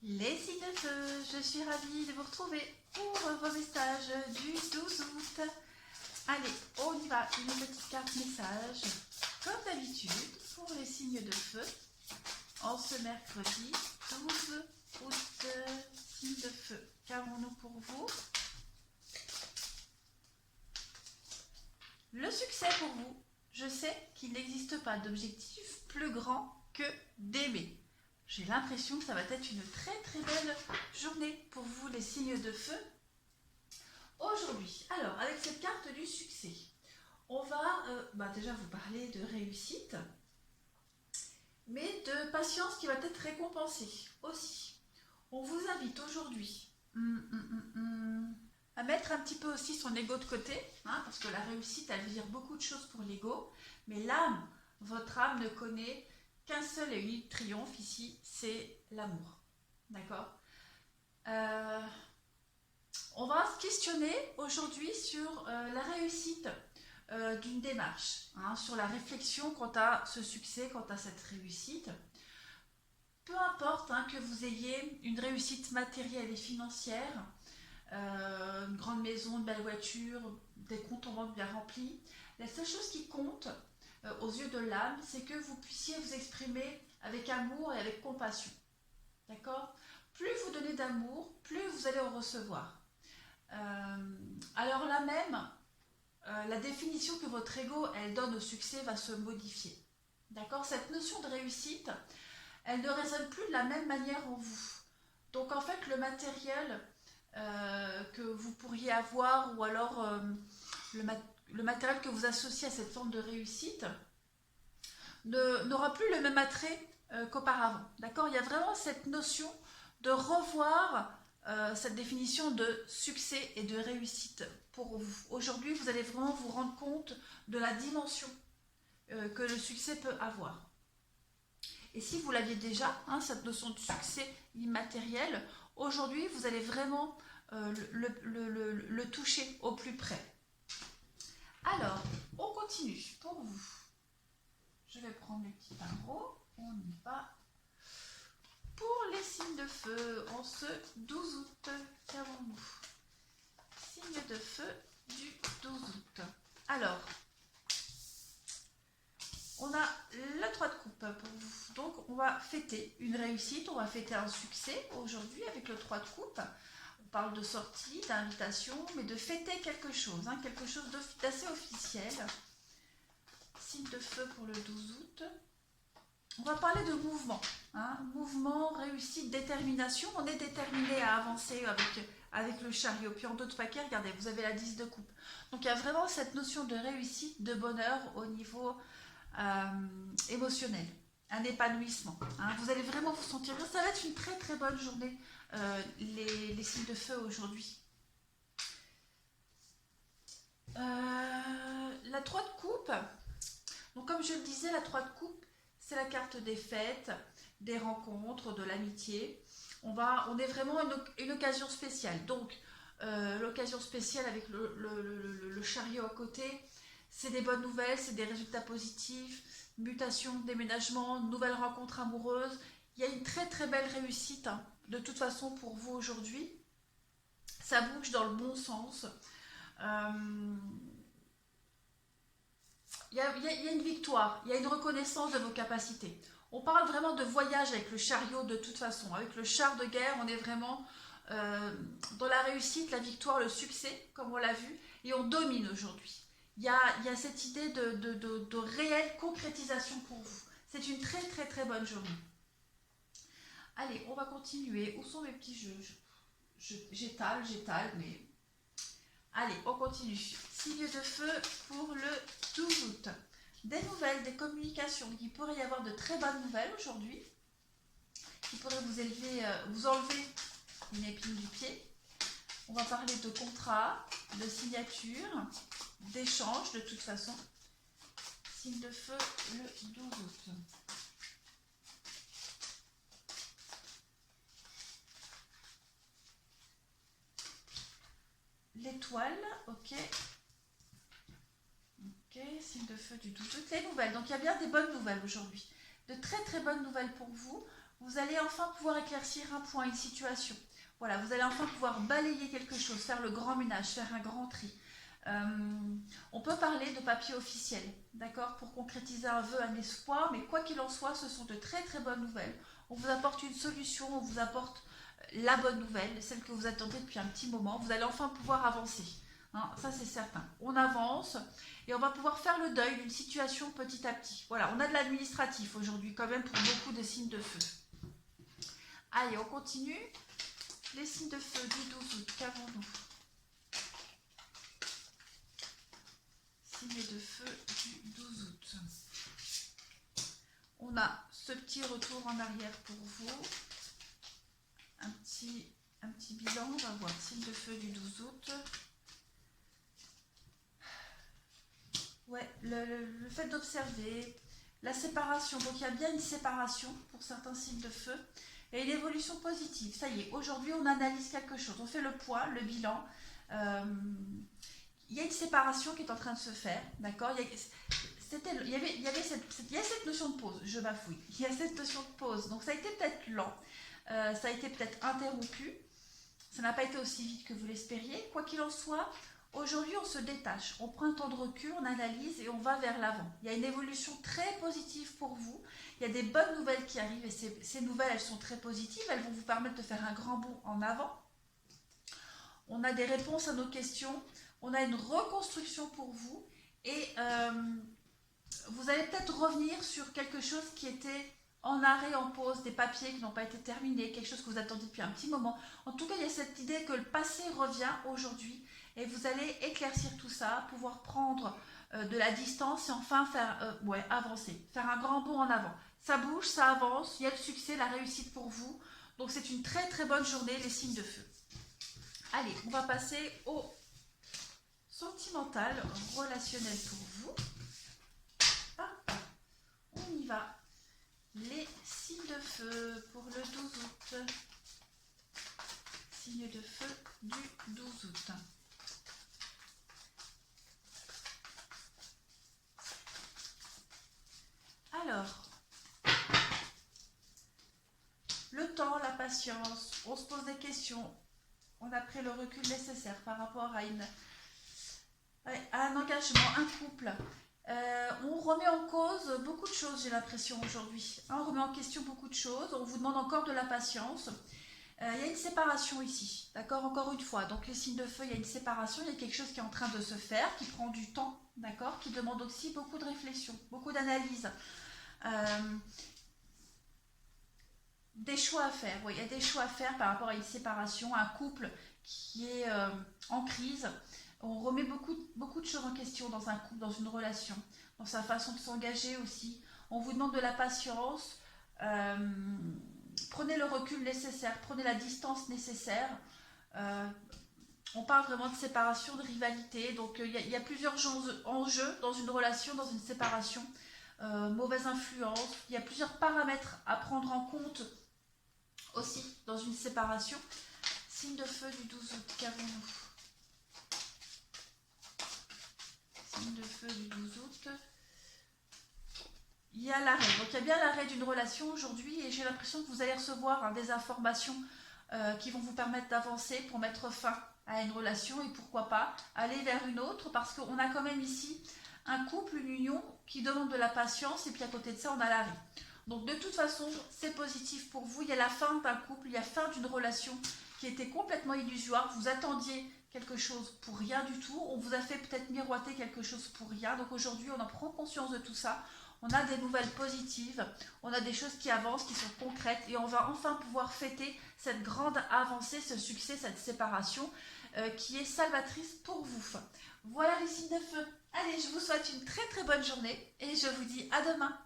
Les signes de feu, je suis ravie de vous retrouver pour vos messages du 12 août. Allez, on y va, une petite carte message, comme d'habitude, pour les signes de feu, en ce mercredi 12 août. Signes de feu, qu'avons-nous pour vous? Le succès pour vous. Je sais qu'il n'existe pas d'objectif plus grand que d'aimer. J'ai l'impression que ça va être une très très belle journée pour vous les signes de feu aujourd'hui. Alors avec cette carte du succès, on va déjà vous parler de réussite, mais de patience qui va être récompensée aussi. On vous invite aujourd'hui à mettre un petit peu aussi son ego de côté, parce que la réussite elle veut dire beaucoup de choses pour l'ego, mais l'âme, votre âme ne connaît qu'un seul et unique triomphe ici, c'est l'amour. D'accord? On va se questionner aujourd'hui sur la réussite d'une démarche, sur la réflexion quant à ce succès, quant à cette réussite. Peu importe que vous ayez une réussite matérielle et financière, une grande maison, une belle voiture, des comptes en banque bien remplis, la seule chose qui compte aux yeux de l'âme, c'est que vous puissiez vous exprimer avec amour et avec compassion. D'accord? Plus vous donnez d'amour, plus vous allez en recevoir. Alors là même, la définition que votre ego elle donne au succès va se modifier. D'accord? Cette notion de réussite, elle ne résonne plus de la même manière en vous. Donc en fait, le matériel que vous pourriez avoir, ou alors le matériel que vous associez à cette forme de réussite, n'aura plus le même attrait qu'auparavant. D'accord? Il y a vraiment cette notion de revoir cette définition de succès et de réussite pour vous. Aujourd'hui, vous allez vraiment vous rendre compte de la dimension que le succès peut avoir. Et si vous l'aviez déjà, cette notion de succès immatériel, aujourd'hui, vous allez vraiment le toucher au plus près. Alors, on continue pour vous. Je vais prendre les petits barreaux. On y va. Pour les signes de feu, en ce 12 août, qu'avons-nous? Signes de feu du 12 août. Alors, on a la 3 de coupe pour vous. Donc, on va fêter une réussite, on va fêter un succès aujourd'hui avec le 3 de coupe. On parle de sortie, d'invitation, mais de fêter quelque chose d'assez officiel. Signe de feu pour le 12 août. On va parler de mouvement. Mouvement, réussite, détermination. On est déterminé à avancer avec le chariot. Puis en d'autres paquets, regardez, vous avez la 10 de coupe. Donc il y a vraiment cette notion de réussite, de bonheur au niveau émotionnel. Un épanouissement. Vous allez vraiment vous sentir bien. Ça va être une très très bonne journée, les signes de feu aujourd'hui. La 3 de coupe. Donc comme je le disais, la 3 de coupe, c'est la carte des fêtes, des rencontres, de l'amitié. On est vraiment une occasion spéciale. Donc, l'occasion spéciale avec le chariot à côté, c'est des bonnes nouvelles, c'est des résultats positifs, mutation, déménagement, nouvelles rencontres amoureuses. Il y a une très très belle réussite, de toute façon pour vous aujourd'hui. Ça bouge dans le bon sens. Il y a une victoire, il y a une reconnaissance de vos capacités. On parle vraiment de voyage avec le chariot de toute façon. Avec le char de guerre, on est vraiment dans la réussite, la victoire, le succès, comme on l'a vu, et on domine aujourd'hui. Il y a cette idée de réelle concrétisation pour vous. C'est une très très très bonne journée. Allez, on va continuer. Où sont mes petits jeux? J'étale, mais... Allez, on continue. Signe de feu pour le 12 août. Des nouvelles, des communications. Il pourrait y avoir de très bonnes nouvelles aujourd'hui. Qui pourraient vous enlever une épine du pied. On va parler de contrat, de signature, d'échange de toute façon. Signe de feu le 12 août. L'étoile, ok. Ok, signe de feu du 12 août. Les nouvelles, donc il y a bien des bonnes nouvelles aujourd'hui. De très très bonnes nouvelles pour vous. Vous allez enfin pouvoir éclaircir un point, une situation. Voilà, vous allez enfin pouvoir balayer quelque chose, faire le grand ménage, faire un grand tri. On peut parler de papier officiel, d'accord, pour concrétiser un vœu, un espoir, mais quoi qu'il en soit, ce sont de très très bonnes nouvelles. On vous apporte une solution, on vous apporte la bonne nouvelle, celle que vous attendez depuis un petit moment. Vous allez enfin pouvoir avancer, hein, ça c'est certain. On avance et on va pouvoir faire le deuil d'une situation petit à petit. Voilà, on a de l'administratif aujourd'hui quand même pour beaucoup de signes de feu. Allez, on continue. Les signes de feu du 12 août, qu'avons-nous? Signes de feu du 12 août. On a ce petit retour en arrière pour vous. Un petit bilan, on va voir. Signe de feu du 12 août. Ouais, le fait d'observer, la séparation. Donc il y a bien une séparation pour certains signes de feu. Et une évolution positive. Ça y est, aujourd'hui on analyse quelque chose. On fait le point, le bilan. Il y a une séparation qui est en train de se faire. D'accord, il y a cette notion de pause. Je bafouille. Il y a cette notion de pause. Donc ça a été peut-être lent. Ça a été peut-être interrompu. Ça n'a pas été aussi vite que vous l'espériez. Quoi qu'il en soit, aujourd'hui on se détache. On prend un temps de recul, on analyse et on va vers l'avant. Il y a une évolution très positive pour vous. Il y a des bonnes nouvelles qui arrivent et ces nouvelles, elles sont très positives. Elles vont vous permettre de faire un grand bond en avant. On a des réponses à nos questions. On a une reconstruction pour vous. Et vous allez peut-être revenir sur quelque chose qui était en arrêt, en pause, des papiers qui n'ont pas été terminés, quelque chose que vous attendiez depuis un petit moment. En tout cas, il y a cette idée que le passé revient aujourd'hui et vous allez éclaircir tout ça, pouvoir prendre de la distance et enfin faire avancer, faire un grand bond en avant. Ça bouge, ça avance, il y a le succès, la réussite pour vous. Donc c'est une très très bonne journée, les signes de feu. Allez, on va passer au sentimental, relationnel pour vous. Hop, on y va. Les signes de feu pour le 12 août. Signes de feu du 12 août. Alors, le temps, la patience, on se pose des questions, on a pris le recul nécessaire par rapport à un engagement, un couple. On remet en cause beaucoup de choses, j'ai l'impression aujourd'hui. On remet en question beaucoup de choses, on vous demande encore de la patience. Il y a une séparation ici, d'accord, encore une fois. Donc les signes de feu, il y a une séparation, il y a quelque chose qui est en train de se faire, qui prend du temps, d'accord, qui demande aussi beaucoup de réflexion, beaucoup d'analyse. Des choix à faire, oui, il y a des choix à faire par rapport à une séparation, un couple qui est en crise. On remet beaucoup de choses en question dans un couple, dans une relation, dans sa façon de s'engager aussi. On vous demande de la patience. Prenez le recul nécessaire, prenez la distance nécessaire. On parle vraiment de séparation, de rivalité. Donc il y a plusieurs enjeux dans une relation, dans une séparation. Mauvaise influence. Il y a plusieurs paramètres à prendre en compte aussi dans une séparation. Signe de feu du 12 août, qu'avons-nous? Signe de feu du 12 août. Il y a l'arrêt. Donc il y a bien l'arrêt d'une relation aujourd'hui et j'ai l'impression que vous allez recevoir des informations qui vont vous permettre d'avancer pour mettre fin à une relation et pourquoi pas aller vers une autre parce qu'on a quand même ici un couple, une union qui demande de la patience et puis à côté de ça on a l'arrêt. Donc de toute façon c'est positif pour vous, il y a la fin d'un couple, il y a la fin d'une relation qui était complètement illusoire, vous attendiez quelque chose pour rien du tout, on vous a fait peut-être miroiter quelque chose pour rien, donc aujourd'hui on en prend conscience de tout ça, on a des nouvelles positives, on a des choses qui avancent, qui sont concrètes et on va enfin pouvoir fêter cette grande avancée, ce succès, cette séparation qui est salvatrice pour vous. Voilà les signes de feu. Allez, je vous souhaite une très très bonne journée et je vous dis à demain.